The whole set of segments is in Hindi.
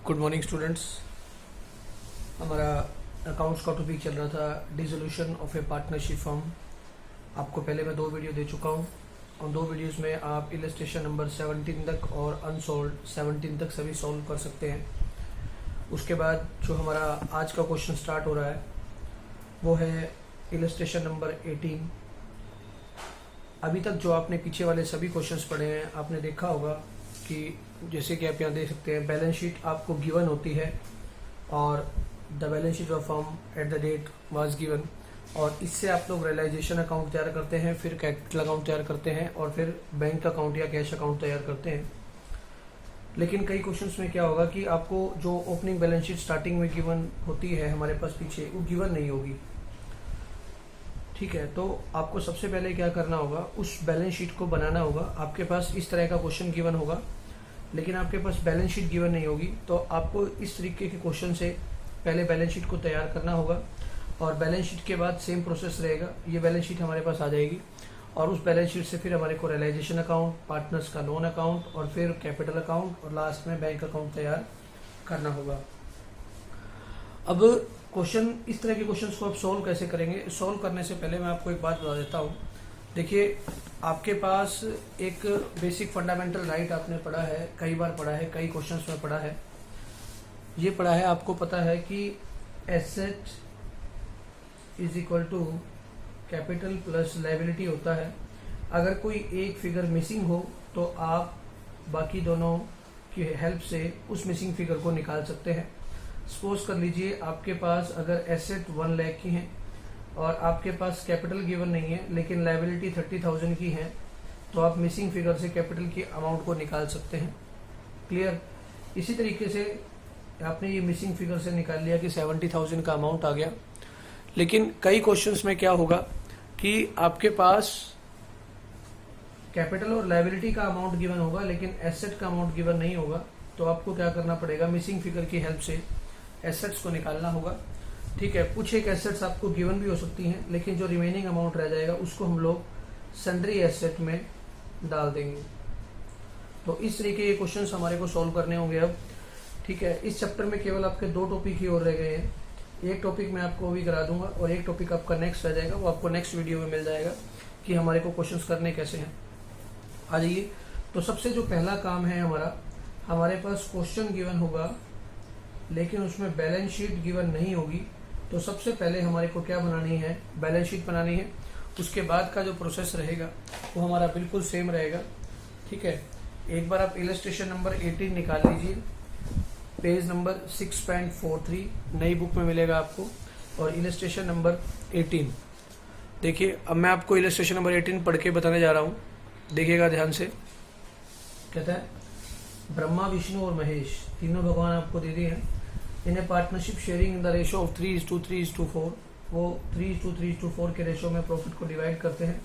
Good morning students. हमारा अकाउंट्स का टॉपिक चल रहा था dissolution of A partnership firm. आपको पहले मैं 2 वीडियो दे चुका हूँ और 2 वीडियोस में आप इलस्ट्रेशन नंबर 17 तक और अनसॉल्व 17 तक सभी सॉल्व कर सकते हैं। उसके बाद जो हमारा आज का क्वेश्चन स्टार्ट हो रहा है वो है इलस्ट्रेशन नंबर 18। अभी तक जो आपने पीछे वाले सभी क्वेश्चंस पढ़े हैं आपने देखा होगा कि जैसे कि आप यहाँ देख सकते हैं बैलेंस शीट आपको गिवन होती है और the balance sheet of firm at the date was given, और इससे आप लोग रियलाइजेशन अकाउंट तैयार करते हैं, फिर कैपिटल अकाउंट तैयार करते हैं और फिर बैंक अकाउंट या कैश अकाउंट तैयार करते हैं। लेकिन कई क्वेश्चंस में क्या होगा कि आपको जो ओपनिंग बैलेंस शीट स्टार्टिंग में गिवन होती है हमारे पास पीछे, वो गिवन नहीं होगी। ठीक है, तो आपको सबसे पहले क्या करना होगा, उस बैलेंस शीट को बनाना होगा। आपके पास इस तरह का क्वेश्चन गिवन होगा लेकिन आपके पास बैलेंस शीट गिवन नहीं होगी, तो आपको इस तरीके के क्वेश्चन से पहले बैलेंस शीट को तैयार करना होगा और बैलेंस शीट के बाद सेम प्रोसेस रहेगा। ये बैलेंस शीट हमारे पास आ जाएगी और उस बैलेंस शीट से फिर हमारे को रियलाइजेशन अकाउंट, पार्टनर्स का लोन अकाउंट और फिर कैपिटल अकाउंट और लास्ट में बैंक अकाउंट तैयार करना होगा। अब क्वेश्चन, इस तरह के क्वेश्चंस को आप सॉल्व कैसे करेंगे, सॉल्व करने से पहले मैं आपको एक बात बता देता हूँ। देखिए, आपके पास एक बेसिक फंडामेंटल राइट आपने पढ़ा है, कई बार पढ़ा है, कई क्वेश्चंस में पढ़ा है। ये पढ़ा है, आपको पता है कि asset is equal to capital plus liability होता है। अगर कोई एक फिगर मिसिंग हो तो आप बाकी दोनों की हेल्प से उस मिसिंग फिगर को निकाल सकते हैं। सपोज कर लीजिए आपके पास अगर एसेट 1 लाख की है और आपके पास कैपिटल गिवन नहीं है लेकिन लायबिलिटी 30,000 की है, तो आप मिसिंग फिगर से कैपिटल की अमाउंट को निकाल सकते हैं। क्लियर? इसी तरीके से आपने ये मिसिंग फिगर से निकाल लिया कि 70,000 का अमाउंट आ गया। लेकिन कई क्वेश्चंस में क्या होगा कि आपके पास कैपिटल और लायबिलिटी का अमाउंट गिवन होगा लेकिन एसेट का अमाउंट गिवन नहीं होगा, तो आपको क्या करना पड़ेगा, मिसिंग फिगर की हेल्प से एसेट्स को निकालना होगा। ठीक है, कुछ एक एसेट्स आपको गिवन भी हो सकती हैं लेकिन जो रिमेनिंग अमाउंट रह जाएगा उसको हम लोग सन्ड्री एसेट में डाल देंगे। तो इस तरीके के क्वेश्चंस हमारे को सॉल्व करने होंगे अब। ठीक है, इस चैप्टर में केवल आपके 2 टॉपिक ही और रह गए हैं। एक टॉपिक मैं आपको अभी करा दूंगा और एक टॉपिक आपका नेक्स्ट रह जाएगा, वो आपको नेक्स्ट वीडियो में मिल जाएगा कि हमारे को क्वेश्चन करने कैसे हैं। आ जाइए, तो सबसे जो पहला काम है हमारा, हमारे पास क्वेश्चन गिवन होगा लेकिन उसमें बैलेंस शीट गिवन नहीं होगी। तो सबसे पहले हमारे को क्या बनानी है, बैलेंस शीट बनानी है। उसके बाद का जो प्रोसेस रहेगा वो हमारा बिल्कुल सेम रहेगा। ठीक है, एक बार आप इलस्ट्रेशन नंबर 18 निकाल लीजिए, पेज नंबर 6.43 नई बुक में मिलेगा आपको, और इलस्ट्रेशन नंबर 18 देखिए। अब मैं आपको इलस्ट्रेशन नंबर 18 पढ़ के बताने जा रहा हूँ, देखिएगा ध्यान से। कहता है, ब्रह्मा, विष्णु और महेश तीनों भगवान आपको दे दिए हैं। इन्हें partnership sharing in the ratio of 3:3:4, वो 3:3:4 के रेशो में प्रॉफिट को डिवाइड करते हैं।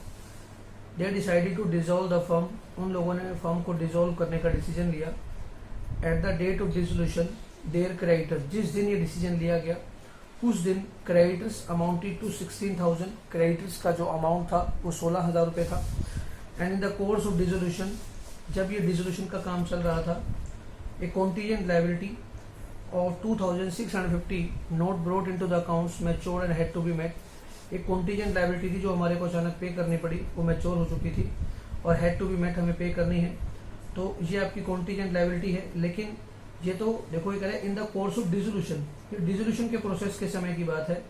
They decided to dissolve the firm, उन लोगों ने फर्म को डिसॉल्व करने का डिसीजन लिया। At the date of dissolution their creditor, जिस दिन ये डिसीजन लिया गया उस दिन क्रेडिटर्स अमाउंटेड टू 16,000, क्रेडिटर्स का जो अमाउंट था वो 16,000 रुपये था। And in the course of dissolution, जब ये डिसोल्यूशन का काम चल रहा था, a contingent liability of 2,650 not brought into the accounts mature and had to be met. एक कॉन्टीजेंट लायबिलिटी थी जो हमारे को अचानक पे करनी पड़ी, वो मैच्योर हो चुकी थी और हैड टू बी मेट हमें पे करनी है। तो ये आपकी कॉन्टीजेंट लायबिलिटी है। लेकिन ये तो देखो ये कह रहे हैं इन the course of dissolution, dissolution के प्रोसेस के समय की बात है।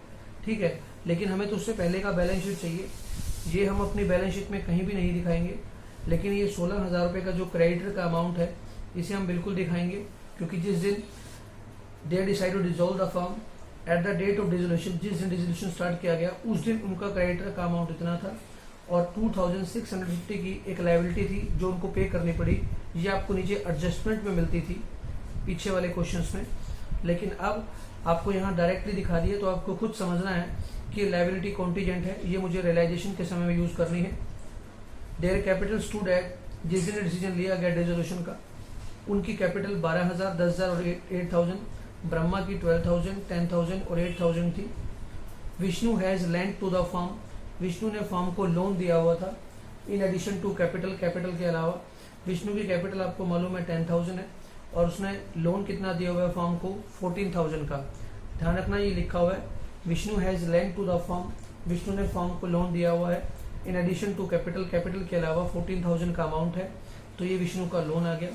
ठीक है, लेकिन हमें तो उससे पहले का बैलेंस शीट चाहिए। ये हम अपनी बैलेंस शीट में कहीं भी नहीं दिखाएंगे, लेकिन ये 16,000 रुपये का जो क्रेडिटर का अमाउंट है इसे हम बिल्कुल दिखाएंगे, क्योंकि जिस दिन they decide to dissolve the firm at the date of dissolution, जिस दिन डिसोल्यूशन स्टार्ट किया गया उस दिन उनका क्रेडिटर का अमाउंट इतना था और 2,650 की एक लायबिलिटी थी जो उनको पे करनी पड़ी। ये आपको नीचे एडजस्टमेंट में मिलती थी पीछे वाले क्वेश्चंस में, लेकिन अब आपको यहाँ डायरेक्टली दिखा दिए। तो आपको खुद समझना है कि लायबिलिटी कॉन्टीजेंट है, ये मुझे रियलाइजेशन के समय में यूज करनी है। देयर कैपिटल स्टूड एट, जिस दिन डिसीजन लिया गया डिसोल्यूशन का, उनकी कैपिटल 12,000, 10,000 और 8,000, ब्रह्मा की 12,000, 10,000 और 8,000 थी। Vishnu has lent to the firm, Vishnu ने फर्म को लोन दिया हुआ था। In addition to capital, capital के अलावा विष्णु की कैपिटल आपको मालूम है 10,000 है और उसने लोन कितना दिया हुआ है फॉर्म को, 14,000 का। ध्यान रखना ये लिखा हुआ है Vishnu has lent to the firm, Vishnu ने फॉर्म को लोन दिया हुआ है in addition to capital, capital के अलावा 14,000 का अमाउंट है, तो ये विष्णु का लोन आ गया।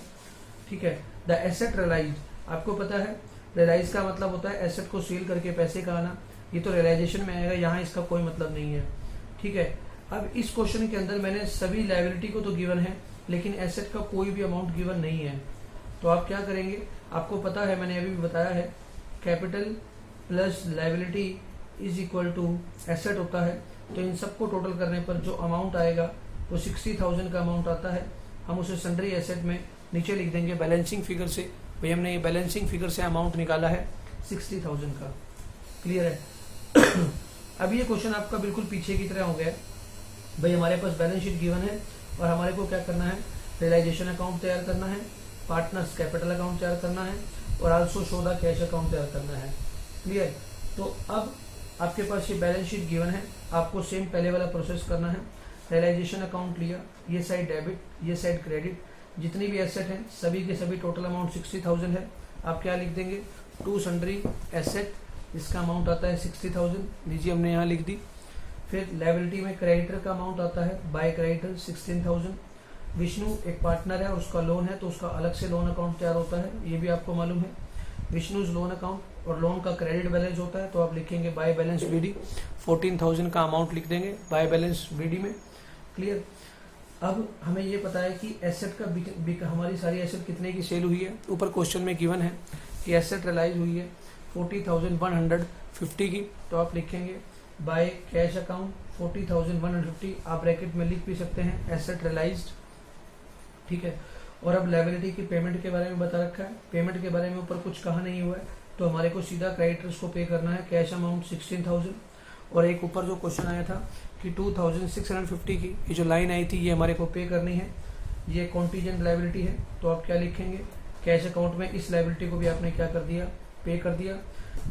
ठीक है। द एसेट रियलाइज, आपको पता है रियलाइज का मतलब होता है एसेट को सेल करके पैसे का आना, ये तो रियलाइजेशन में आएगा, यहाँ इसका कोई मतलब नहीं है। ठीक है। अब इस क्वेश्चन के अंदर मैंने सभी लायबिलिटी को तो गिवन है लेकिन एसेट का कोई भी अमाउंट गिवन नहीं है, तो आप क्या करेंगे, आपको पता है मैंने अभी भी बताया है capital plus liability is equal to asset होता है, तो इन सबको टोटल करने पर जो अमाउंट आएगा वो 60,000 का अमाउंट आता है। हम उसे सन्ड्री एसेट में नीचे लिख देंगे बैलेंसिंग फिगर से, भाई हमने ये बैलेंसिंग फिगर से अमाउंट निकाला है 60,000 का। क्लियर है। अब ये क्वेश्चन आपका बिल्कुल पीछे की तरह हो गया, भाई हमारे पास बैलेंस शीट गिवन है और हमारे को क्या करना है, रियलाइजेशन अकाउंट तैयार करना है, पार्टनर्स कैपिटल अकाउंट तैयार करना है और also show the cash account तैयार करना है। क्लियर। तो अब आपके पास ये बैलेंस शीट गिवन है, आपको सेम पहले वाला प्रोसेस करना है। रियलाइजेशन अकाउंट लिया, ये साइड डेबिट ये साइड क्रेडिट, जितनी भी एसेट हैं सभी के सभी टोटल अमाउंट 60,000 है। आप क्या लिख देंगे, टू सन्ड्री एसेट, इसका अमाउंट आता है 60,000, लीजिए हमने यहाँ लिख दी। फिर लायबिलिटी में क्रेडिटर का अमाउंट आता है बाय क्रेडिटर 16,000। विष्णु एक पार्टनर है, उसका लोन है तो उसका अलग से लोन अकाउंट तैयार होता है, ये भी आपको मालूम है। विष्णुज लोन अकाउंट और लोन का क्रेडिट बैलेंस होता है, तो आप लिखेंगे बाय बैलेंस बीडी, 14,000 का अमाउंट लिख देंगे बाय बैलेंस बीडी में। क्लियर। अब हमें ये पता है कि एसेट का हमारी सारी एसेट कितने की सेल हुई है, ऊपर क्वेश्चन में गिवन है कि एसेट रियलाइज हुई है 40,150 की, तो आप लिखेंगे बाय कैश अकाउंट 40,150, आप ब्रैकेट में लिख भी सकते हैं एसेट रियलाइज्ड। ठीक है। और अब लायबिलिटी की पेमेंट के बारे में बता रखा है, पेमेंट के बारे में ऊपर कुछ कहा नहीं हुआ है, तो हमारे को सीधा क्रेडिटर्स को पे करना है, कैश अमाउंट 16,000। और एक ऊपर जो क्वेश्चन आया था कि 2,650 की ये जो लाइन आई थी ये हमारे को पे करनी है, ये कॉन्टीजेंट लायबिलिटी है, तो आप क्या लिखेंगे, कैश अकाउंट में इस लायबिलिटी को भी आपने क्या कर दिया, पे कर दिया।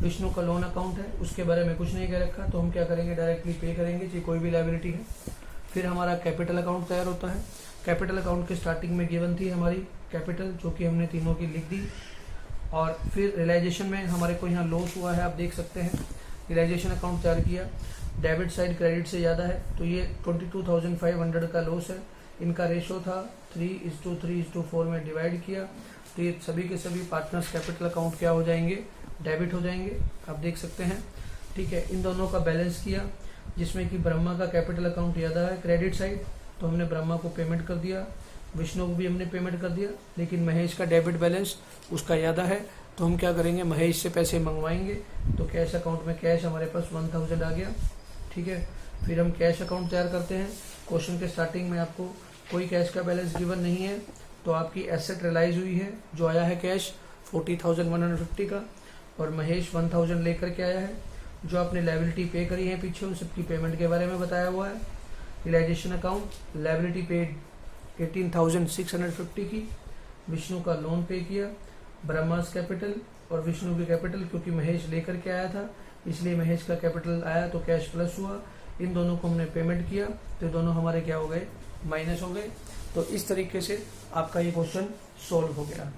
विष्णु का लोन अकाउंट है, उसके बारे में कुछ नहीं कह रखा, तो हम क्या करेंगे, डायरेक्टली पे करेंगे चाहे कोई भी लायबिलिटी है। फिर हमारा कैपिटल अकाउंट तैयार होता है, कैपिटल अकाउंट के स्टार्टिंग में गिवन थी हमारी कैपिटल, जो कि हमने तीनों की लिख दी। और फिर रियलाइजेशन में हमारे को यहाँ लॉस हुआ है, आप देख सकते हैं, रियलाइजेशन अकाउंट तैयार किया, डेबिट साइड क्रेडिट से ज़्यादा है, तो ये 22,500 का लॉस है। इनका रेशो था 3:3:4 में डिवाइड किया, तो ये सभी के सभी पार्टनर्स कैपिटल अकाउंट क्या हो जाएंगे, डेबिट हो जाएंगे, आप देख सकते हैं। ठीक है। इन दोनों का बैलेंस किया, जिसमें कि ब्रह्मा का कैपिटल अकाउंट ज़्यादा है क्रेडिट साइड, तो हमने ब्रह्मा को पेमेंट कर दिया, विष्णु को भी हमने पेमेंट कर दिया, लेकिन महेश का डेबिट बैलेंस उसका ज़्यादा है, तो हम क्या करेंगे, महेश से पैसे मंगवाएंगे, तो कैश अकाउंट में कैश हमारे पास 1,000 आ गया। ठीक है। फिर हम कैश अकाउंट तैयार करते हैं, क्वेश्चन के स्टार्टिंग में आपको कोई कैश का बैलेंस गिवन नहीं है, तो आपकी एसेट रियलाइज हुई है, जो आया है कैश 40,150 का, और महेश 1,000 लेकर के आया है। जो आपने लायबिलिटी पे करी है पीछे उन सबकी पेमेंट के बारे में बताया हुआ है। रियलाइजेशन अकाउंट लायबिलिटी पेड 18,650 की, विष्णु का लोन पे किया, ब्रह्मास कैपिटल और विष्णु की कैपिटल, क्योंकि महेश लेकर के आया था इसलिए महेश का कैपिटल आया तो कैश प्लस हुआ, इन दोनों को हमने पेमेंट किया, तो दोनों हमारे क्या हो गए, माइनस हो गए। तो इस तरीके से आपका ये क्वेश्चन सोल्व हो गया।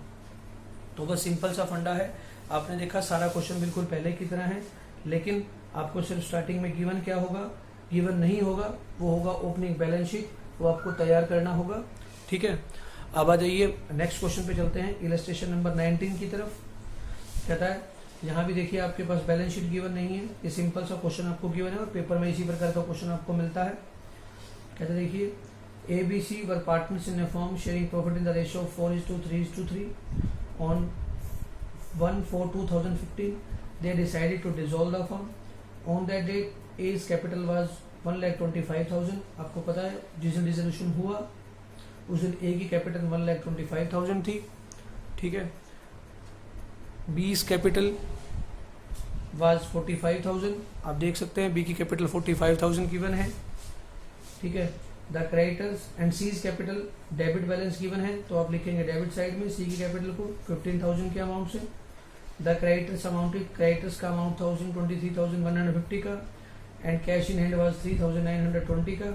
तो बस सिंपल सा फंडा है, आपने देखा सारा क्वेश्चन बिल्कुल पहले की तरह है, लेकिन आपको सिर्फ स्टार्टिंग में गिवन क्या होगा, गिवन नहीं होगा, वो होगा ओपनिंग बैलेंस शीट, वो आपको तैयार करना होगा। ठीक है। अब आ जाइए नेक्स्ट क्वेश्चन पे चलते हैं, इलस्ट्रेशन नंबर 19 की तरफ। कहता है यहाँ भी देखिए आपके पास बैलेंस शीट गिवन नहीं है, ये सिंपल सा क्वेश्चन आपको गिवन है और पेपर में इसी प्रकार का क्वेश्चन आपको मिलता है। कहते हैं देखिए ABC were partners in a firm sharing profit in the ratio of 4:3:3 on 1/4/2015. They decided to dissolve the firm. On that date, A's capital was 1,25,000. आपको पता है जिस दिन डिसोल्यूशन हुआ उस दिन A की कैपिटल 1,25,000 थी। ठीक है। B's कैपिटल was 45,000, आप देख सकते हैं B की कैपिटल 45,000 गिवन है। ठीक है। The creditors and C's capital debit balance given है, तो आप लिखेंगे डेबिट साइड में C की कैपिटल को 15,000 के अमाउंट से। द क्रेडिटर्स अमाउंट, क्रेडिटर्स का अमाउंट था 23,150 का, and cash in hand was 3,920 का।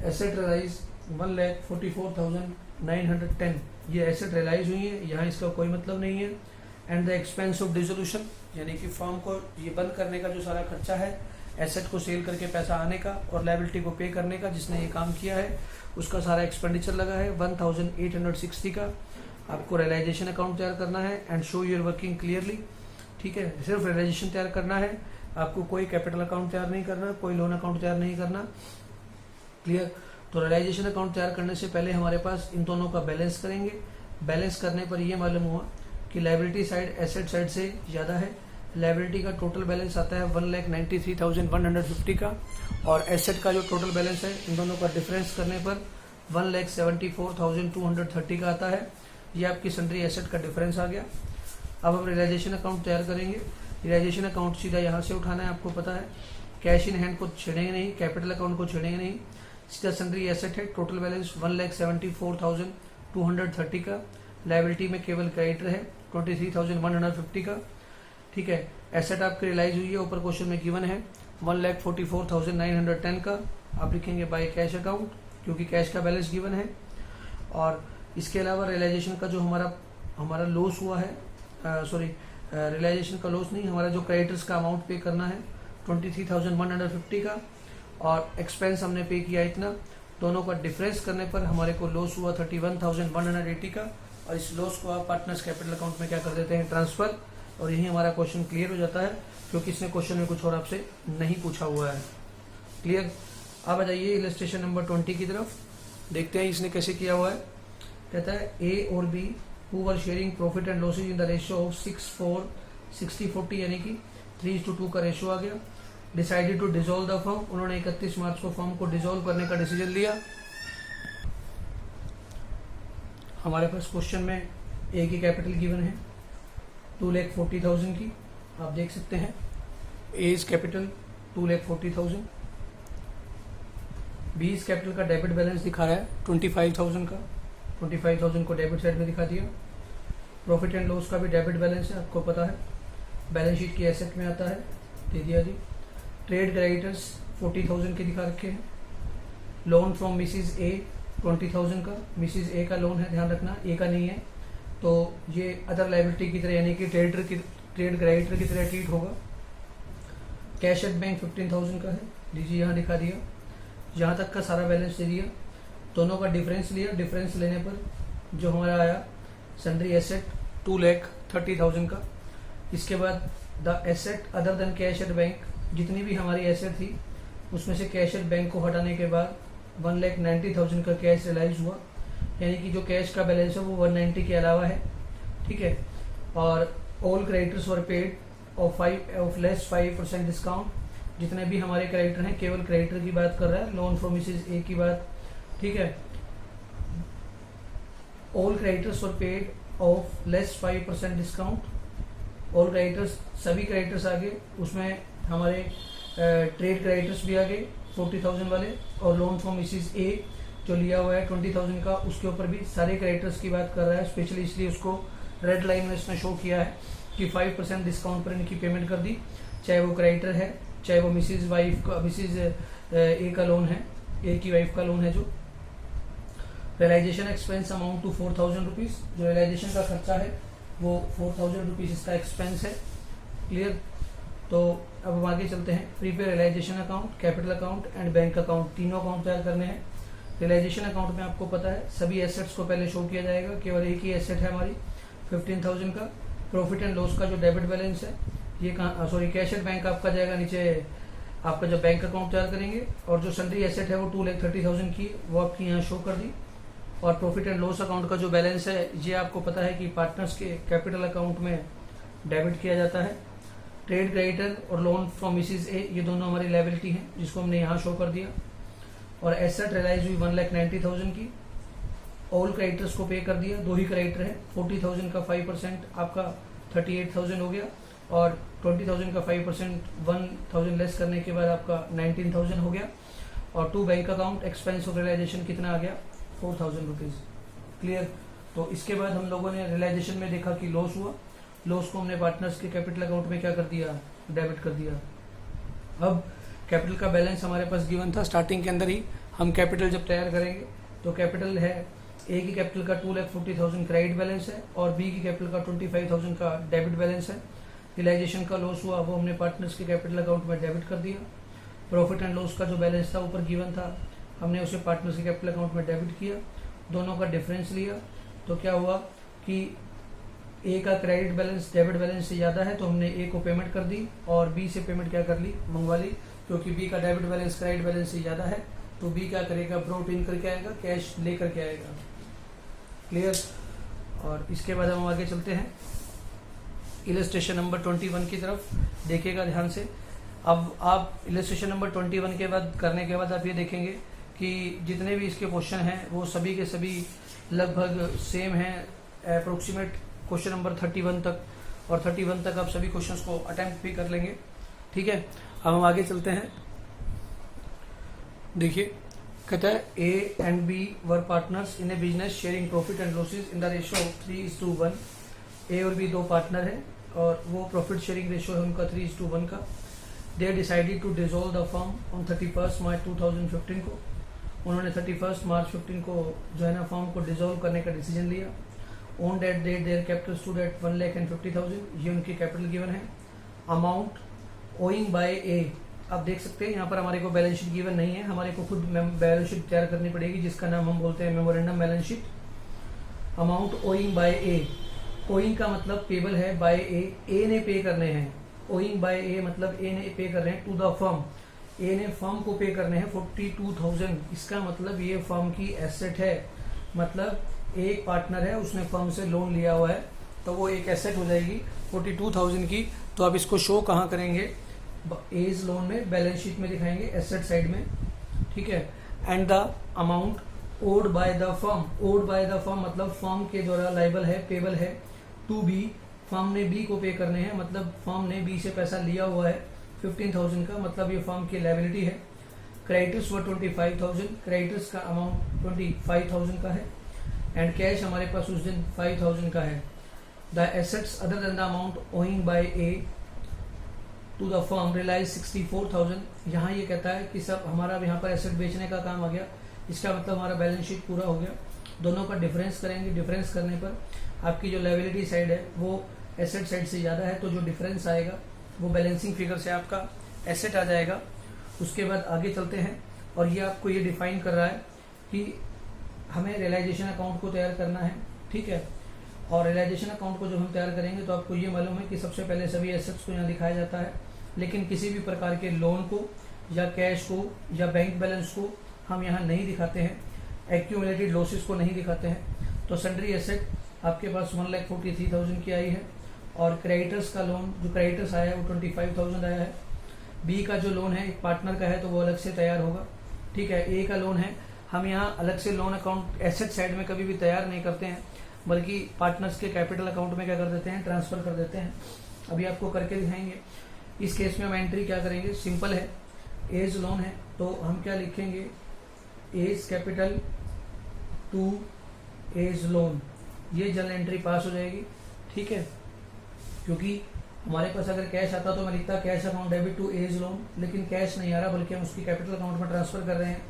एसेट रियलाइज 1,44,910, ये एसेट रियलाइज हुई है, यहाँ इसका कोई मतलब नहीं है। And the expense of dissolution, यानी कि फर्म को ये बंद करने का जो सारा खर्चा है, एसेट को सेल करके पैसा आने का और लायबिलिटी को पे करने का, जिसने ये काम किया है उसका सारा एक्सपेंडिचर लगा है 1860 का। आपको रियलाइजेशन अकाउंट तैयार करना है and show your working clearly. ठीक है, सिर्फ रियलाइजेशन तैयार करना है, आपको कोई कैपिटल अकाउंट तैयार नहीं करना, कोई लोन अकाउंट तैयार नहीं करना। क्लियर। तो रियलाइजेशन अकाउंट तैयार करने से पहले हमारे पास इन दोनों का बैलेंस करेंगे। बैलेंस करने पर ये मालूम हुआ कि लायबिलिटी साइड एसेट साइड से ज़्यादा है। लायबिलिटी का टोटल बैलेंस आता है 1,93,150 का, और एसेट का जो टोटल बैलेंस है इन दोनों का डिफरेंस करने पर 1,74,230 का आता है। ये आपकी सन्ड्री एसेट का डिफरेंस आ गया। अब हम रियलाइजेशन अकाउंट तैयार करेंगे। रियलाइजेशन अकाउंट सीधा यहाँ से उठाना है, आपको पता है। कैश इन हैंड को छेड़ेंगे नहीं, कैपिटल अकाउंट को छेड़ेंगे नहीं, सीधा सन्ड्री एसेट है। टोटल बैलेंस 1,74,230 का। लायबिलिटी में केवल क्रेडिटर है 23,150 का। ठीक है, एसेट आपकी रियलाइज हुई है, ऊपर क्वेश्चन में गिवन है 1,44,910 का। आप लिखेंगे बाय कैश अकाउंट, क्योंकि कैश का बैलेंस गिवन है। और इसके अलावा रियलाइजेशन का जो हमारा लॉस हुआ है, रियलाइजेशन का लॉस नहीं, हमारा जो क्रेडिटर्स का अमाउंट पे करना है 23,150 का, और एक्सपेंस हमने पे किया इतना। दोनों का डिफरेंस करने पर हमारे को लॉस हुआ 31,180 का, और इस लॉस को आप पार्टनर्स कैपिटल अकाउंट में क्या कर देते हैं, ट्रांसफर। और यही हमारा क्वेश्चन क्लियर हो जाता है, क्योंकि इसने क्वेश्चन में कुछ और आपसे नहीं पूछा हुआ है। क्लियर। अब आ जाइए इलस्ट्रेशन नंबर 20 की तरफ, देखते हैं इसने कैसे किया हुआ है। कहता है ए और B who were sharing profit and losses in the ratio of 6:4:60:40, यानी कि 3:2 का रेशियो आ गया। Decided to dissolve the firm, उन्होंने 31 मार्च को फर्म को डिसॉल्व करने का डिसीजन लिया। हमारे पास क्वेश्चन में ए की कैपिटल गिवन है 2,40,000 की, आप देख सकते हैं। A is capital 2,40,000। B is capital का डेबिट बैलेंस दिखा रहा है 25,000 का, 25,000 को डेबिट साइड में दिखा दिया। प्रॉफिट एंड लॉस का भी डेबिट बैलेंस है, आपको पता है, बैलेंस शीट की एसेट में आता है, दे दिया जी। ट्रेड क्रेडिटर्स 40,000 के दिखा रखे हैं। लोन फ्रॉम मिसिज ए 20,000 का, मिसिज ए का लोन है, ध्यान रखना, ए का नहीं है, तो ये अदर लायबिलिटी की तरह, यानी कि ट्रेड क्रेडिटर की तरह ट्रीट होगा। कैश एट बैंक 15,000 का है, लीजिए यहाँ दिखा दिया। यहाँ तक का सारा बैलेंस दे दिया, दोनों का डिफरेंस लिया। डिफरेंस लेने पर जो हमारा आया सन्ड्री एसेट 2,30,000 का। इसके बाद the asset other than cash at bank, जितनी भी हमारी एसेट थी उसमें से कैश एट बैंक को हटाने के बाद 1,90,000 का कैश रियलाइज हुआ, यानी कि जो कैश का बैलेंस है वो 190 के अलावा है। ठीक है, और all creditors were paid of less 5% discount. जितने भी हमारे क्रेडिटर हैं, केवल क्रेडिटर की बात कर रहा है, लोन फ्रॉम मिसिज ए की बात। ठीक है, all creditors were paid of less 5% discount. All creditors, सभी क्रेडिटर्स आ गए, उसमें हमारे ट्रेड क्रेडिटर्स भी आ गए 40,000 वाले, और लोन फ्रॉम मिसिज ए जो लिया हुआ है 20,000 का, उसके ऊपर भी सारे क्रेडिटर्स की बात कर रहा है। स्पेशली इसलिए उसको रेड लाइन में इसने शो किया है कि 5% डिस्काउंट पर इनकी पेमेंट कर दी, चाहे वो क्रेडिटर है, चाहे वो मिसिज ए का लोन है, ए की वाइफ का लोन है। जो realisation expense amount to 4,000 rupees, जो रियलाइजेशन का खर्चा है वो 4,000 रुपीज़ इसका एक्सपेंस है। क्लियर। तो अब हम आगे चलते हैं। Prepaid realisation account, capital account and bank account, तीनों अकाउंट तैयार करने हैं। रियलाइजेशन अकाउंट में आपको पता है सभी एसेट्स को पहले शो किया जाएगा, केवल एक ही एसेट है हमारी 15,000 का। प्रॉफिट एंड लॉस का जो डेबिट बैलेंस है ये कैश एट बैंक आपका जाएगा नीचे, आपका जब बैंक अकाउंट तैयार करेंगे, और जो सन्ड्री एसेट है वो 2,30,000 की, वो आपकी यहाँ शो कर दी। और प्रॉफिट एंड लॉस अकाउंट का जो बैलेंस है ये आपको पता है कि पार्टनर्स के कैपिटल अकाउंट में डेबिट किया जाता है। ट्रेड क्रेडिटर और लोन फ्रॉम मिसिज ए, ये दोनों हमारी लायबिलिटी हैं, जिसको हमने यहाँ शो कर दिया। और एसेट रियलाइज हुई 1,90,000 की। ऑल क्रेडिटर्स को पे कर दिया, दो ही क्रेडिटर है, 40,000 का 5% आपका 38,000 हो गया, और 20,000 का 5% 1,000 लेस करने के बाद आपका 19,000 हो गया। और to bank account expense of realisation कितना आ गया, 4,000 रुपीज़। क्लियर। तो इसके बाद हम लोगों ने रियलाइजेशन में देखा कि लॉस हुआ, लॉस को हमने पार्टनर्स के कैपिटल अकाउंट में क्या कर दिया, डेबिट कर दिया। अब कैपिटल का बैलेंस हमारे पास गिवन था स्टार्टिंग के अंदर ही। हम कैपिटल जब तैयार करेंगे तो कैपिटल है ए की कैपिटल का 2,40,000 क्रेडिट बैलेंस है और बी की कैपिटल का 25,000 का डेबिट बैलेंस है। रियलाइजेशन का लॉस हुआ वो हमने पार्टनर्स के कैपिटल अकाउंट में डेबिट कर दिया। प्रॉफिट एंड लॉस का जो बैलेंस था ऊपर गिवन था, हमने उसे पार्टनर्स के कैपिटल अकाउंट में डेबिट किया, दोनों का डिफरेंस लिया। तो क्या हुआ कि ए का क्रेडिट बैलेंस डेबिट बैलेंस से ज़्यादा है तो हमने ए को पेमेंट कर दी और बी से पेमेंट क्या कर ली, मंगवा ली। क्योंकि बी का डेबिट बैलेंस क्रेडिट बैलेंस से ज़्यादा है तो बी क्या करेगा, ब्रॉट इन करके आएगा, कैश लेकर के आएगा। क्लियर। और इसके बाद हम आगे चलते हैं इलस्ट्रेशन नंबर 21 की तरफ, देखिएगा ध्यान से। अब आप इलस्ट्रेशन नंबर 21 के बाद करने के बाद आप ये देखेंगे कि जितने भी इसके क्वेश्चन हैं वो सभी के सभी लगभग सेम हैं, अप्रोक्सीमेट क्वेश्चन नंबर 31 तक, और 31 तक आप सभी क्वेश्चंस को अटेम्प्ट भी कर लेंगे। ठीक है, अब हम आगे चलते हैं। देखिए कहता है A and B were partners in a business sharing profit and losses in the ratio of 3:1। A और बी दो पार्टनर हैं और वो प्रॉफिट शेयरिंग रेशियो है उनका 3:1 का। They decided to dissolve the firm on 31 March 2015 को। उन्होंने 31 मार्च 15 को जो है ना फर्म को डिसॉल्व करने का डिसीजन लिया। On date date their capital stood at 1,50,000, ये उनकी कैपिटल गिवन है। अमाउंट ओइंग बाय ए, आप देख सकते हैं यहाँ पर हमारे को बैलेंस शीट गिवन नहीं है, हमारे को खुद बैलेंस शीट तैयार करनी पड़ेगी जिसका नाम हम बोलते हैं memorandum balance sheet. Amount owing by A, owing का मतलब पेबल है, बाय ए ने पे करने हैं। ओइंग बाय ए मतलब ए ने पे कर रहे हैं टू द फर्म, ए ने फर्म को पे करने हैं 42,000। इसका मतलब ये फर्म की एसेट है, मतलब एक पार्टनर है उसने फर्म से लोन लिया हुआ है तो वो एक एसेट हो जाएगी 42,000 की। तो आप इसको शो कहाँ करेंगे, एज लोन में, बैलेंस शीट में दिखाएंगे एसेट साइड में। ठीक है। And the amount owed by the firm, owed by the firm मतलब फर्म के द्वारा लाइबल है, पेबल है टू बी, फर्म ने बी को पे करने हैं, मतलब फर्म ने बी से पैसा लिया हुआ है 15,000 का, मतलब ये फर्म की लायबिलिटी है। क्रेडिटर्स व 25,000, क्रेडिटर्स का अमाउंट 25,000 का है एंड कैश हमारे पास उस दिन 5,000 का है। The assets other than the amount owing by A to the firm realise 64,000। यहाँ ये कहता है कि सब हमारा यहाँ पर एसेट बेचने का काम आ गया, इसका मतलब हमारा बैलेंस शीट पूरा हो गया। दोनों का डिफरेंस करेंगे, डिफरेंस करने पर आपकी जो लायबिलिटी साइड है वो एसेट साइड से ज़्यादा है तो जो डिफरेंस आएगा वो बैलेंसिंग फिगर से आपका एसेट आ जाएगा। उसके बाद आगे चलते हैं और ये आपको ये डिफाइन कर रहा है कि हमें रियलाइजेशन अकाउंट को तैयार करना है। ठीक है, और रियलाइजेशन अकाउंट को जब हम तैयार करेंगे तो आपको ये मालूम है कि सबसे पहले सभी एसेट्स को यहाँ दिखाया जाता है, लेकिन किसी भी प्रकार के लोन को या कैश को या बैंक बैलेंस को हम यहाँ नहीं दिखाते हैं, एक्यूमुलेटेड लॉसेस को नहीं दिखाते हैं। तो सन्ड्री एसेट आपके पास 1,43,000 की आई है और क्रेडिटर्स का लोन जो क्रेडिटर्स आया है वो 25,000 आया है। बी का जो लोन है एक पार्टनर का है तो वो अलग से तैयार होगा। ठीक है, ए का लोन है, हम यहाँ अलग से लोन अकाउंट एसेट साइड में कभी भी तैयार नहीं करते हैं, बल्कि पार्टनर्स के कैपिटल अकाउंट में क्या कर देते हैं, ट्रांसफर कर देते हैं। अभी आपको करके दिखाएंगे। इस केस में हम एंट्री क्या करेंगे, सिंपल है, एज लोन है तो हम क्या लिखेंगे, A's capital to A's loan, ये जनरल एंट्री पास हो जाएगी। ठीक है, क्योंकि हमारे पास अगर कैश आता तो मैं लिखता cash account debit to A's loan, लेकिन कैश नहीं आ रहा बल्कि हम उसकी कैपिटल अकाउंट में ट्रांसफर कर रहे हैं,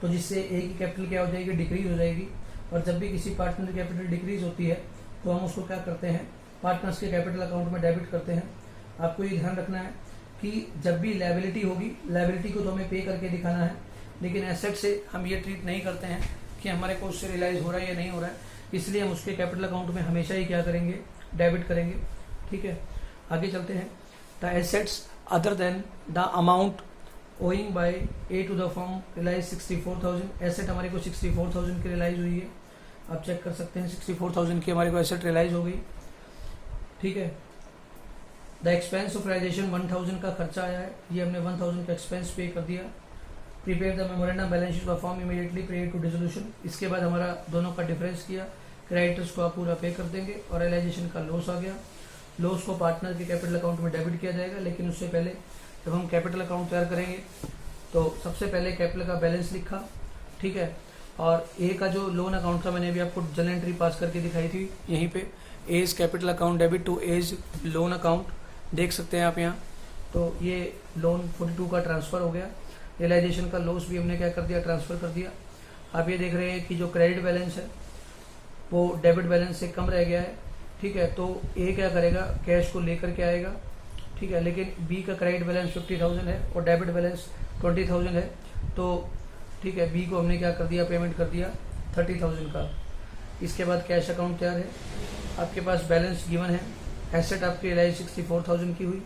तो जिससे ए की कैपिटल क्या हो जाएगी, डिक्रीज हो जाएगी। और जब भी किसी पार्टनर की कैपिटल डिक्रीज होती है तो हम उसको क्या करते हैं, पार्टनर्स के कैपिटल अकाउंट में डेबिट करते हैं। आपको ये ध्यान रखना है कि जब भी लायबिलिटी होगी, लायबिलिटी को तो हमें पे करके दिखाना है, लेकिन एसेट से हम ये ट्रीट नहीं करते हैं कि हमारे को उससे रियलाइज हो रहा है या नहीं हो रहा है, इसलिए हम उसके कैपिटल अकाउंट में हमेशा ही क्या करेंगे, डेबिट करेंगे। ठीक है, आगे चलते हैं। The assets other than the amount owing by A to the firm realise 64,000, asset हमारे को 64,000 की रियलाइज हुई है, आप चेक कर सकते हैं 64,000 की हमारे को एसेट रियलाइज हो गई। ठीक है, द एक्सपेंस ऑफ रियलाइजेशन 1,000 का खर्चा आया है, ये हमने 1,000 का एक्सपेंस पे कर दिया। Prepare the memorandum balance sheet firm immediately prior to dissolution, इसके बाद हमारा दोनों का डिफरेंस किया, क्रेडिटर्स को आप पूरा पे कर देंगे और रियलाइजेशन का लॉस आ गया। लॉस को पार्टनर के कैपिटल अकाउंट में डेबिट किया जाएगा, लेकिन उससे पहले जब हम कैपिटल अकाउंट तैयार करेंगे तो सबसे पहले कैपिटल का बैलेंस लिखा। ठीक है, और ए का जो लोन अकाउंट था मैंने अभी आपको जनरल एंट्री पास करके दिखाई थी, यहीं पे A's capital account debit to A's loan account देख सकते हैं आप यहाँ। तो ये लोन 42 का ट्रांसफ़र हो गया, रियलाइजेशन का लॉस भी हमने क्या कर दिया, ट्रांसफ़र कर दिया। आप ये देख रहे हैं कि जो क्रेडिट बैलेंस है वो डेबिट बैलेंस से कम रह गया है। ठीक है, तो ए क्या करेगा, कैश को लेकर के आएगा। ठीक है, लेकिन बी का क्रेडिट बैलेंस 50,000 है और डेबिट बैलेंस 20,000 है। तो ठीक है, बी को हमने क्या कर दिया, पेमेंट कर दिया 30,000 का। इसके बाद कैश अकाउंट तैयार है, आपके पास बैलेंस गिवन है। एसेट आपकी रिलायंस 64,000 की हुई,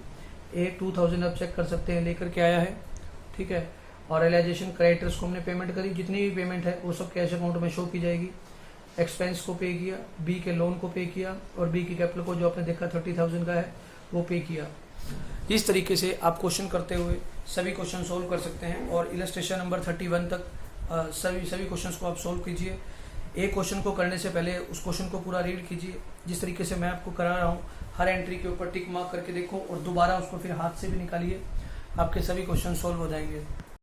ए 2,000 आप चेक कर सकते हैं लेकर के आया है। ठीक है, और रियलाइजेशन क्रेडिटर्स को हमने पेमेंट करी, जितनी भी पेमेंट है वो सब कैश अकाउंट में शो की जाएगी। एक्सपेंस को पे किया, बी के लोन को पे किया और बी की कैपिटल को जो आपने देखा 30,000 का है वो पे किया। इस तरीके से आप क्वेश्चन करते हुए सभी क्वेश्चन सोल्व कर सकते हैं और इलस्ट्रेशन नंबर 31 तक सभी क्वेश्चंस को आप सोल्व कीजिए। एक क्वेश्चन को करने से पहले उस क्वेश्चन को पूरा रीड कीजिए, जिस तरीके से मैं आपको करा रहा हूँ। हर एंट्री के ऊपर टिक मार्क करके देखो और दोबारा उसको फिर हाथ से भी निकालिए, आपके सभी क्वेश्चन सोल्व हो जाएंगे।